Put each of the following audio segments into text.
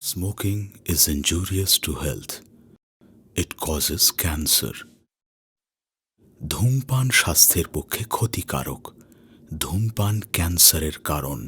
Smoking is injurious to health. It causes cancer. ধূমপান স্বাস্থ্যের পক্ষে ক্ষতিকারক। ধূমপান ক্যান্সারের কারণ।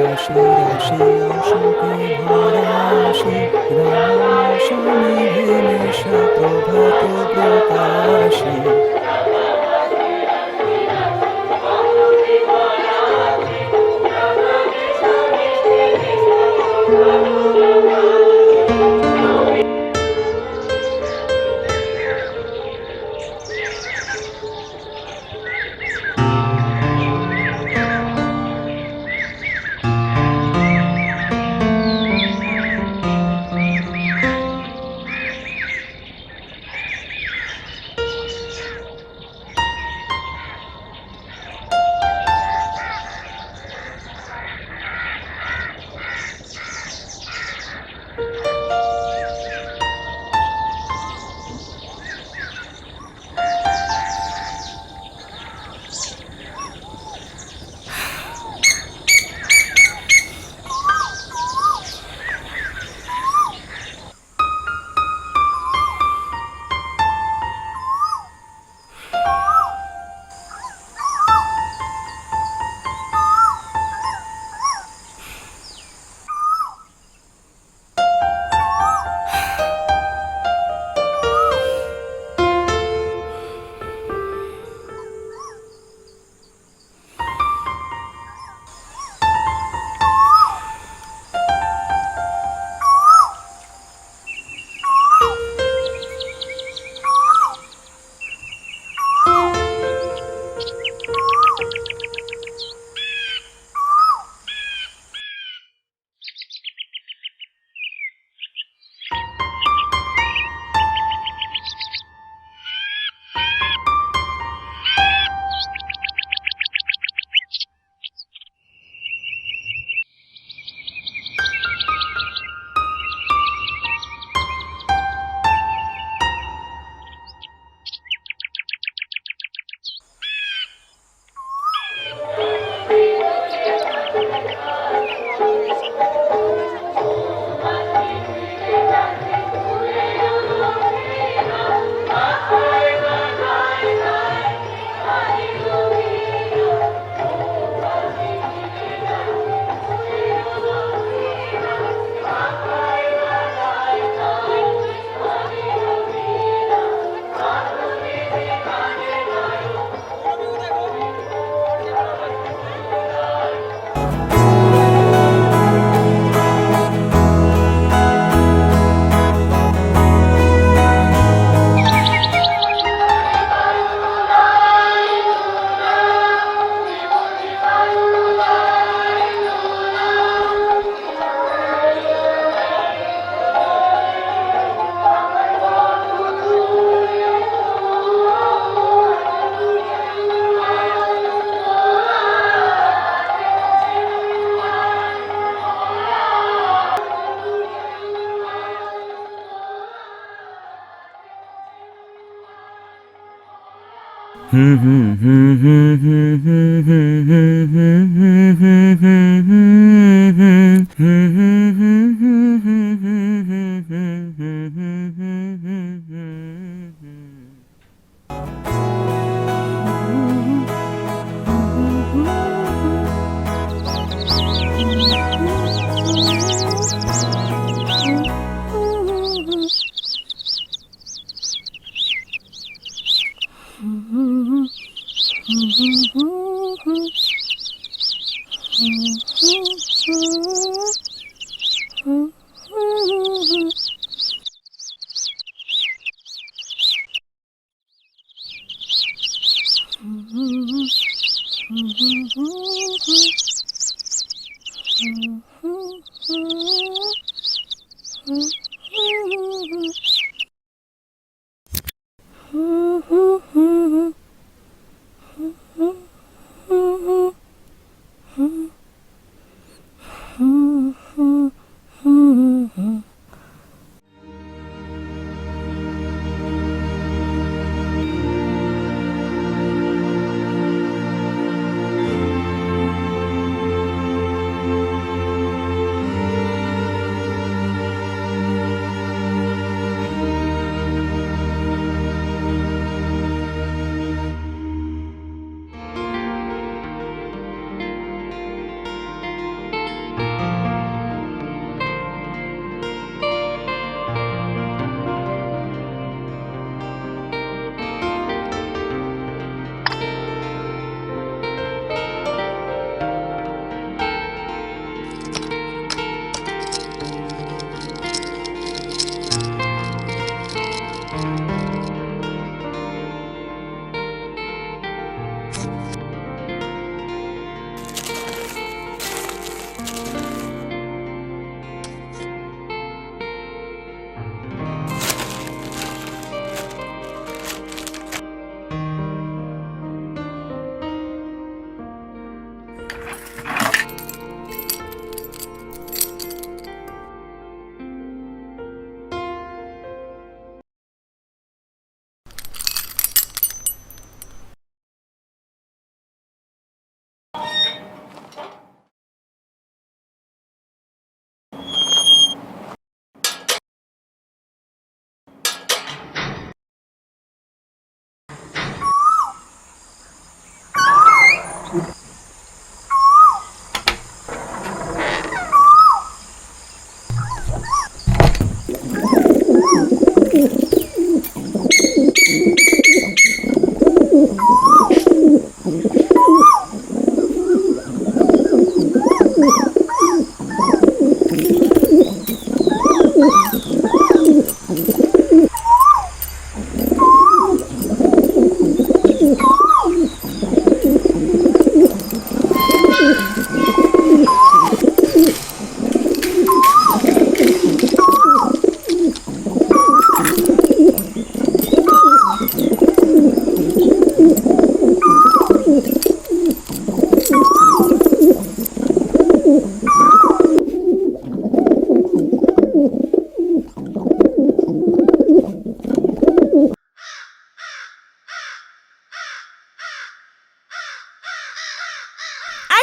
রাশি রাশি অশোকে ভরাশি রামসনে নিশা প্রভাত প্রকাশে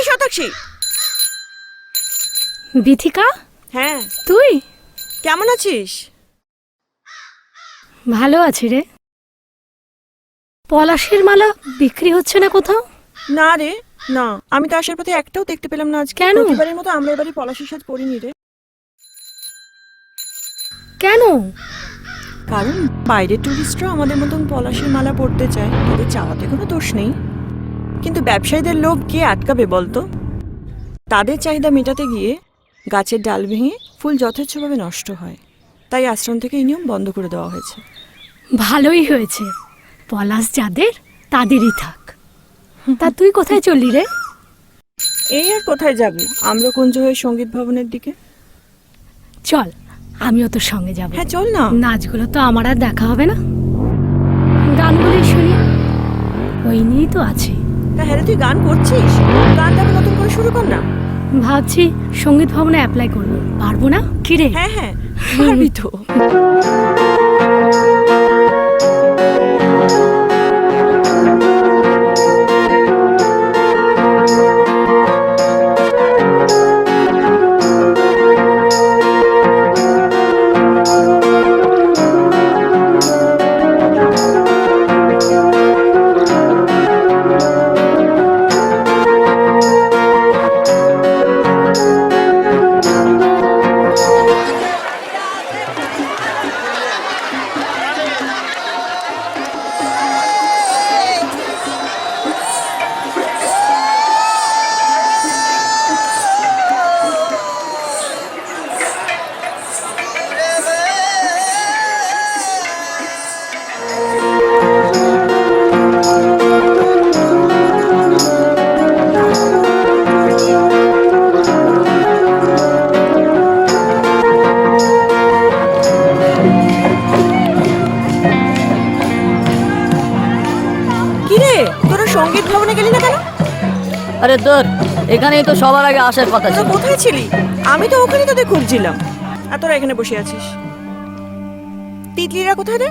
শতাক্ষী, বিথিকা, হ্যাঁ তুই কেমন আছিস? ভালো আছি রে। পলাশের মালা বিক্রি হচ্ছে না কোথাও? না রে, না, আমি তো আসার পথে একটাও দেখতে পেলাম না আজ। কেন? প্রতিবারের মতো আমরা এবারে পলাশের সাজ পরিনি রে। কেন? কারণ বাইরের টুরিস্টরা আমাদের মতন পলাশের মালা পরতে চায়, তাদের চাওয়াতে কোনো দোষ নেই, কিন্তু ব্যবসায়ীদের লোভ কে আটকাবে বলতো? তাদের চাহিদা মেটাতে গিয়ে গাছের ডাল ভেঙে ফুল যথেচ্ছভাবে নষ্ট হয়, তাই আশ্রম থেকে এই নিয়ম বন্ধ করে দেওয়া হয়েছে। ভালোই হয়েছে, পলাশ যাদের তাদেরই থাক। তা তুই কোথায় চললি রে? এই আর কোথায় যাবি, আম্রকুঞ্জ হয়ে সঙ্গীত ভবনের দিকে। চল, আমিও তোর সঙ্গে যাব। হ্যাঁ চল না। নাচগুলো তো আমার আর দেখা হবে না, গানগুলোই শুনি, ওই নিয়েই তো আছি। তা হ্যাঁ রে, তুই গান করছিস? গানটা আবার নতুন করে শুরু কর না। ভাবছি সঙ্গীত ভবনে অ্যাপ্লাই করবো, পারবো না কি রে? হ্যাঁ হ্যাঁ পারবি তো। সঙ্গীত ভবনে গেলি না কেন? আরে তোর এখানেই তো সবার আগে আসার কথা তোরা ছিল। কোথায় ছিলি? আমি তো ওখানেই তোদের খুঁজছিলাম, আর তোরা এখানে বসে আছিস। তিতলিরা কোথায় রে?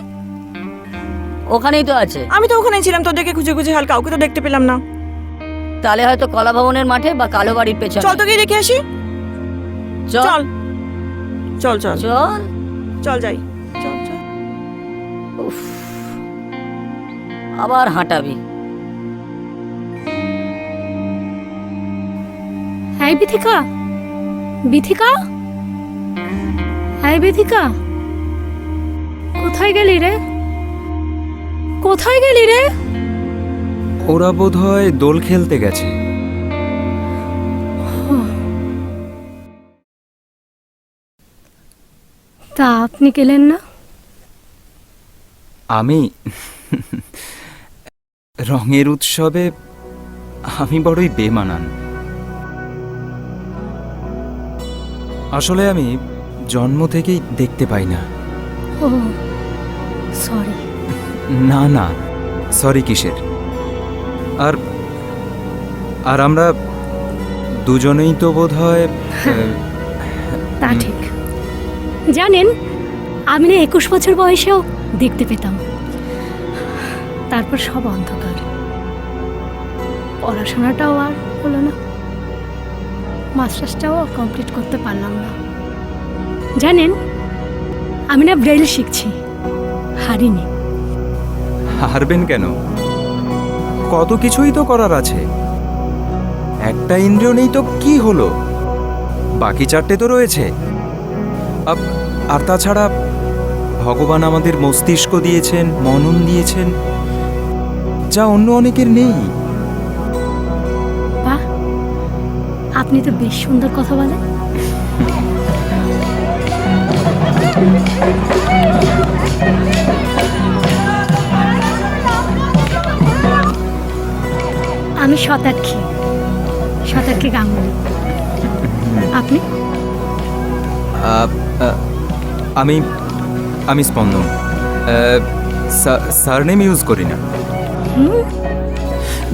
ওখানেই তো আছে। আমি তো ওখানেই ছিলাম তোদেরকে খুঁজে খুঁজে, হাল কাউকে তো দেখতে পেলাম না। তাহলে হয়তো কলা ভবনের মাঠে বা কালো বাড়ির পেছনে। চল তো গিয়ে দেখে আসি। চল চল চল চল চল। চল যাই। চল চল। উফ, আবার হাঁটাবি। এই বিথিকা, বিথিকা, এই বিথিকা, কোথায় গেলি রে? কোথায় গেলি রে? ওরা বোধহয় দোল খেলতে গেছে। তা আপনি গেলেন না? আমি রঙের উৎসবে আমি বড়ই বেমানান। আসলে আমি জন্ম থেকেই দেখতে পাই না। ও সরি। না না, সরি কিসের? আর আর আমরা দুজনেই তো বোধহয় তা ঠিক। জানেন, আমি না 21 বছর বয়সেও দেখতে পেতাম। তারপর সব অন্ধকার, পড়াশোনাটাও আর হলো না, মাস্টার্সটাও কমপ্লিট করতে পারলাম না। জানেন, আমি না ব্রেল শিখছি, হারিনি। হারবেন কেন? কত কিছুই তো করার আছে। একটা ইন্দ্রিয় নেই তো কি হলো, বাকি চারটে তো রয়েছে। আর তাছাড়া ভগবান আমাদের মস্তিষ্ক দিয়েছেন, মনন দিয়েছেন, যা অন্য অনেকের নেই। বাহ, আপনি তো বেশ সুন্দর কথা বলেন। আমি শতাক্ষী, শতাক্ষী গাঙ্গুলি। আপনি? আমি আমি স্পন্দন। সারনেম ইউজ করি না।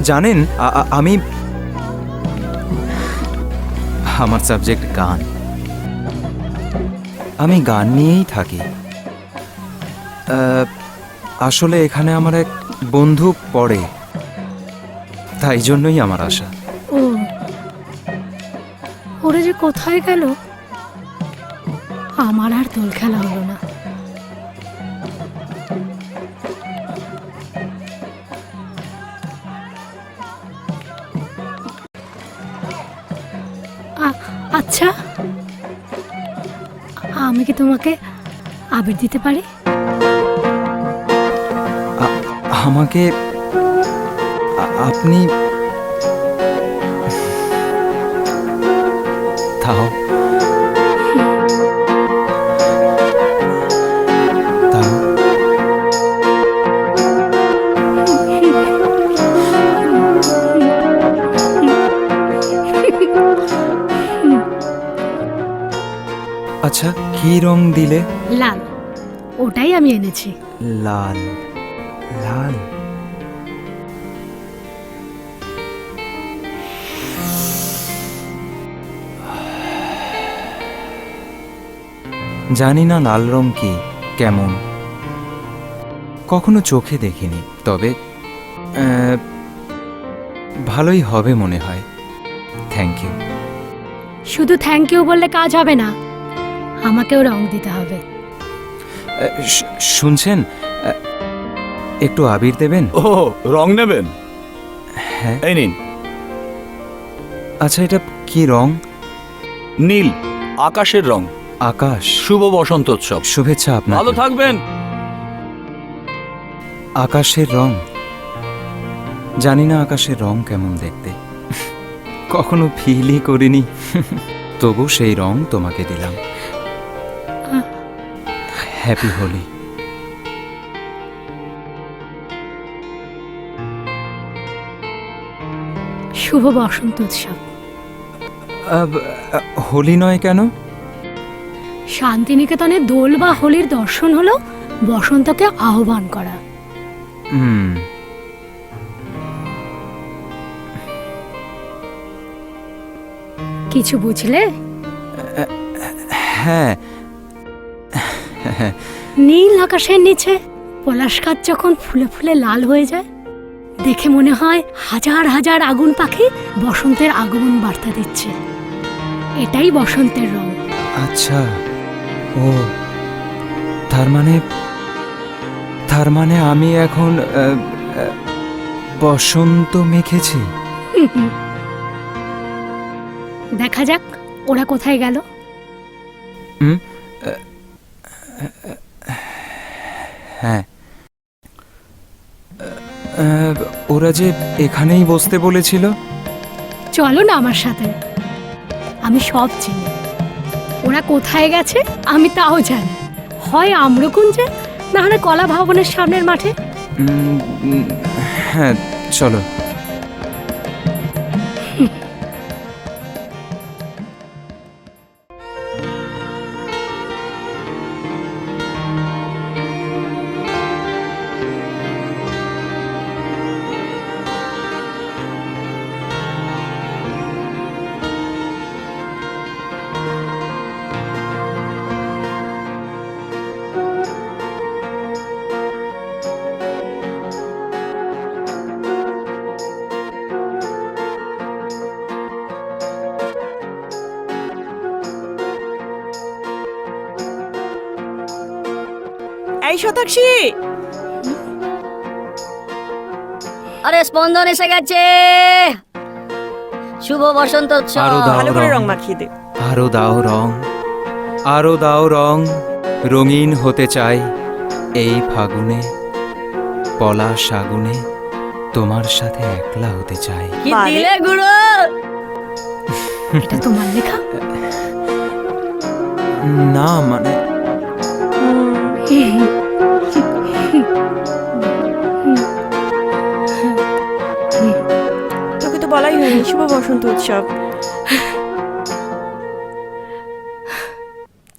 জানেন, আমি আমার সাবজেক্ট গান। আমি গান নিয়েই থাকি। আসলে এখানে আমার এক বন্ধু পড়ে, তাই জন্যই আমার আশা। ও, ওরা যে কোথায় গেল, আমার আর দোল খেলা হলো না। আচ্ছা, আমি কি তোমাকে আবির দিতে পারি? আমাকে আপনি তাও তাও আচ্ছা, কি রং দিলে? লাল, ওটাই আমি এনেছি। লাল লাল। জানি না লাল রং কি, কেমন, কখনো চোখে দেখিনি, তবে ভালোই হবে মনে হয়। Thank you. শুধু থ্যাংক ইউ বললে কাজ হবে না, আমাকেও রং দিতে হবে। শুনছেন, একটু আবির দেবেন? ও, রং নেবেন? হ্যাঁ। এই নিন। আচ্ছা, এটা কি রং? নীল, আকাশের রং। আকাশ। শুভ বসন্তোৎসব। শুভেচ্ছা আপনাকে। ভালো থাকবেন। আকাশের রং, জানি না আকাশের রং কেমন দেখতে, কখনো ফিলই করিনি, তবু সেই রং তোমাকে দিলাম। হ্যাপি হোলি। শুভ বসন্ত উৎসব। হোলি নয় কেন? শান্তিনিকেতনে দোল বা হোলির দর্শন হলো বসন্তকে আহ্বান করা। কিছু বুঝলে? হ্যাঁ, নীল আকাশের নিচে পলাশ গাছ যখন ফুলে ফুলে লাল হয়ে যায়, দেখে মনে হয় হাজার হাজার আগুন পাখি বসন্তের আগমন বার্তা দিচ্ছে। এটাই বসন্তের রং। আচ্ছা, ও তার মানে আমি এখন বসন্ত মেখেছি। দেখা যাক ওরা কোথায় গেল। হ্যাঁ, ওরা যে এখানেই বসতে বলেছিল। চলো না আমার সাথে, আমি সব চিনি। ওরা কোথায় গেছে আমি তাও জানি। হয় আম্রকুঞ্জে, না হলে কলা ভবনের সামনের মাঠে। হ্যাঁ, চলো। এই শতাক্ষী, আরে স্পন্দন এসে গেছে। শুভ বসন্ত উৎসব। আরো দাও ভালো করে রং। রং মাখিয়ে দে। আরো দাও রং, আরো দাও রং, রঙিন হতে চাই এই ফাগুনে, পলাশ আগুনে, তোমার সাথে একলা হতে চাই। কি বারে। দিলে গুরু? এটা তোমার লেখা? না মানে তোকে তো বলাই হয়নি শুভ বসন্ত উৎসব।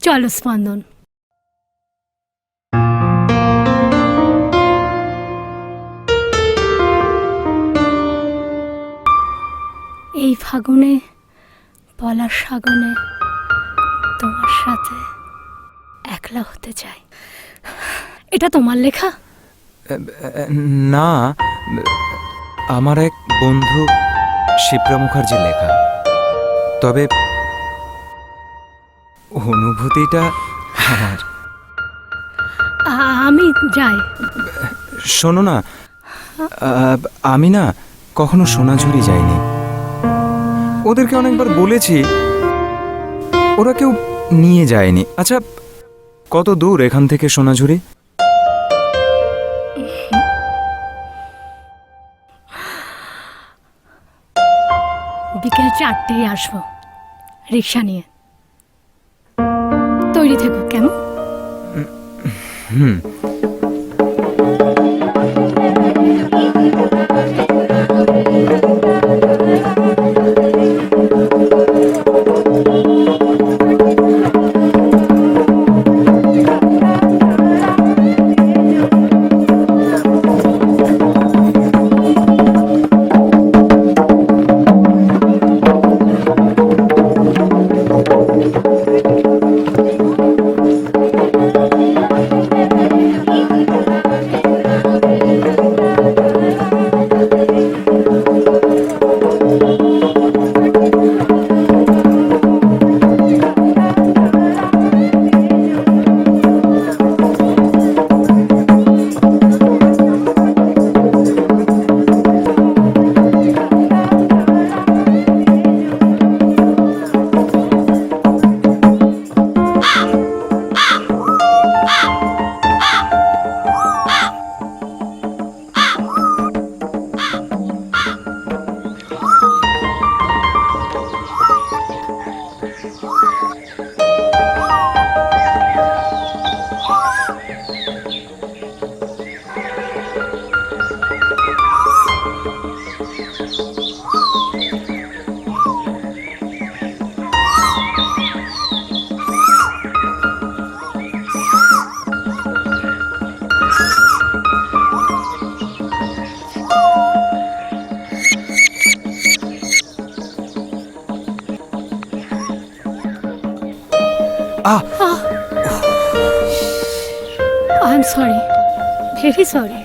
চলো স্পন্দন। এই ফাগুনে, পলাশ সাগনে, তোমার সাথে একলা হতে চাই। এটা তোমার লেখা? না, আমার এক বন্ধু শিপ্রা মুখার্জির লেখা। তবে অনুভূতিটা আমার। আমি যাই। শোনো না, আমি না কখনো সোনাঝুরি যাইনি। ওদেরকে অনেকবার বলেছি, ওরা কেউ নিয়ে যায়নি। আচ্ছা, কত দূর এখান থেকে সোনাঝুরি? বিকেল 4টেই আসবো রিক্সা নিয়ে। তৈরি থেকো, কেমন? হুম। Very sorry.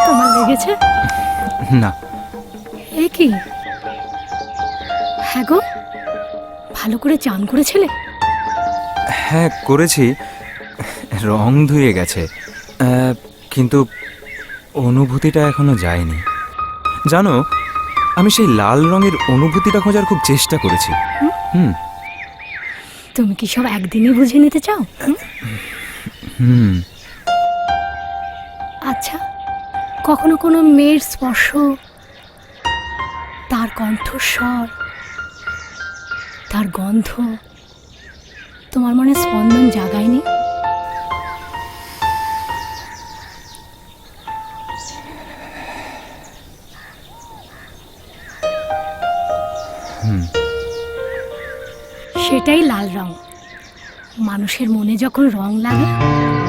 তোমার লেগেছে? না, এ কি? হ্যাঁ গো, ভালো করে চান করেছিলে? হ্যাঁ করেছি, রং ধুয়ে গেছে, কিন্তু অনুভূতিটা এখনো যায়নি। জানো, আমি সেই লাল রঙের অনুভূতিটা খোঁজার খুব চেষ্টা করেছি। হুম তুমি কি সব একদিনই বুঝে নিতে চাও? হুম আচ্ছা, কখনো কোনো মেয়ের স্পর্শ, তার কণ্ঠস্বর, তার গন্ধ তোমার মনে স্পন্দন জাগায়নি? সেটাই লাল রং। মানুষের মনে যখন রং লাগে,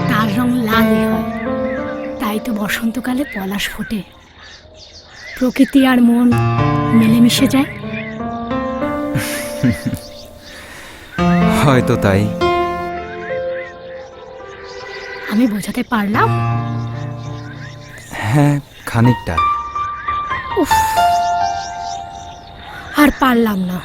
তার রং লালই হয়। তাই তো বসন্তকালে পলাশ ফোটে, প্রকৃতি আর মন মিলেমিশে যায়। হয়তো তাই। আমি বোঝাতে পারলাম? হ্যাঁ, খানিকটা। উফ, আর পারলাম না।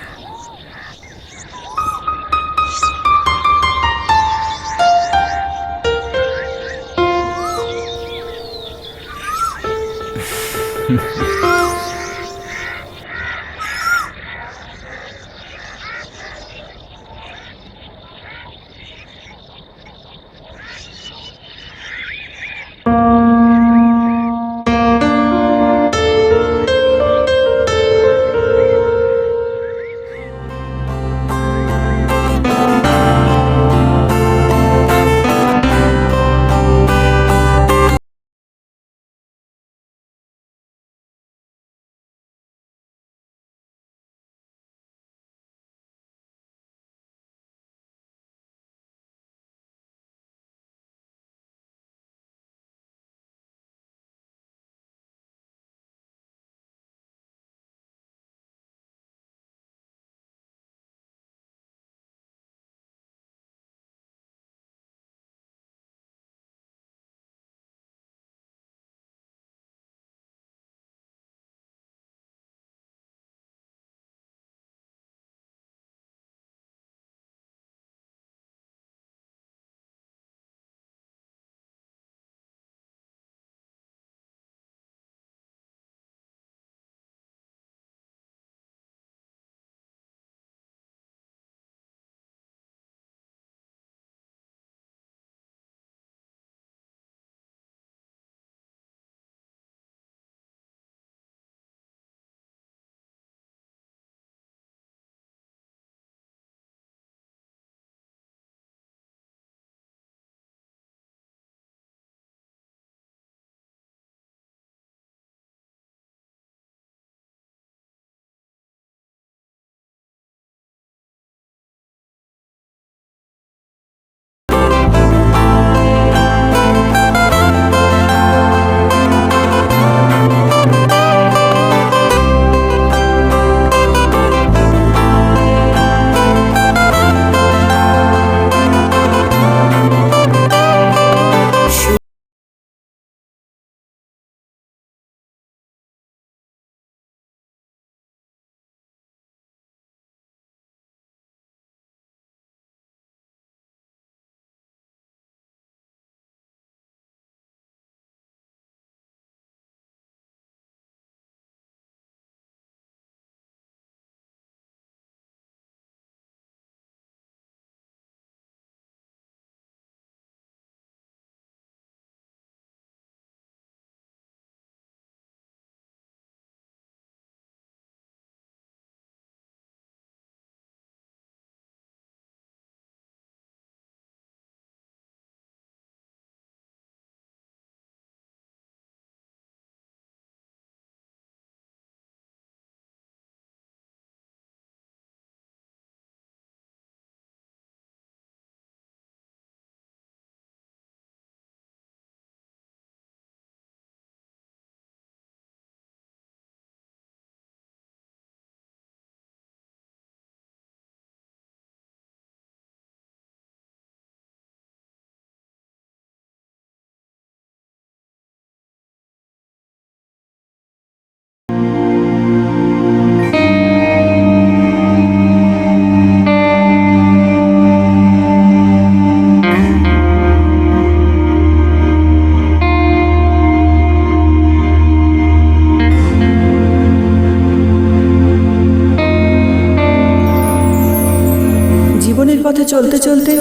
চলতে চলতে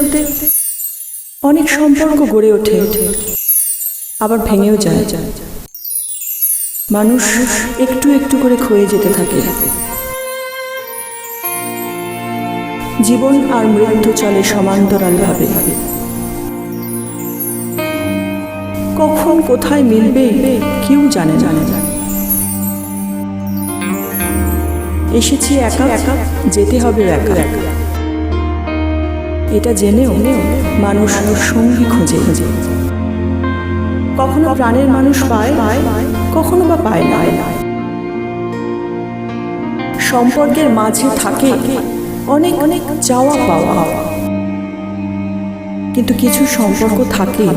অনেক সম্পর্ক গড়ে ওঠে, আবার ভেঙেও যায়। মানুষ একটু একটু করে ক্ষয়ে যেতে থাকে। জীবন আর মৃত্যু চলে সমান্তরালভাবে। কখন কোথায় মিলবে কেউ জানে না। এসেছি একা একা, যেতে হবে একা একা, এটা জেনেও মানুষ সঙ্গী খোঁজে। কখনো প্রাণের মানুষ পায়, কখনো বা পায় না। সম্পর্কের মাঝে থাকে অনেক অনেক চাওয়া পাওয়া, কিন্তু কিছু সম্পর্ক থাকে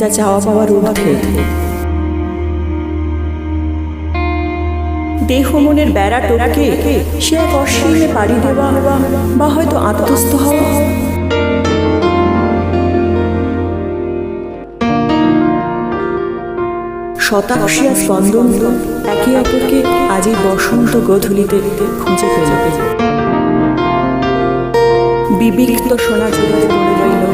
যা চাওয়া পাওয়ার ঊর্ধ্বে। দেহ মনের বেড়া টোকে সে এক অসীমে পাড়ি দেওয়া বা হয়তো আত্মস্থ হওয়া। শতাংশিয়া স্পন্দন একে অপরকে আজ এই বসন্ত গোধূলিতে খুঁজে পেল। বিবিক্ত সোনা জুড়ে বলে রইল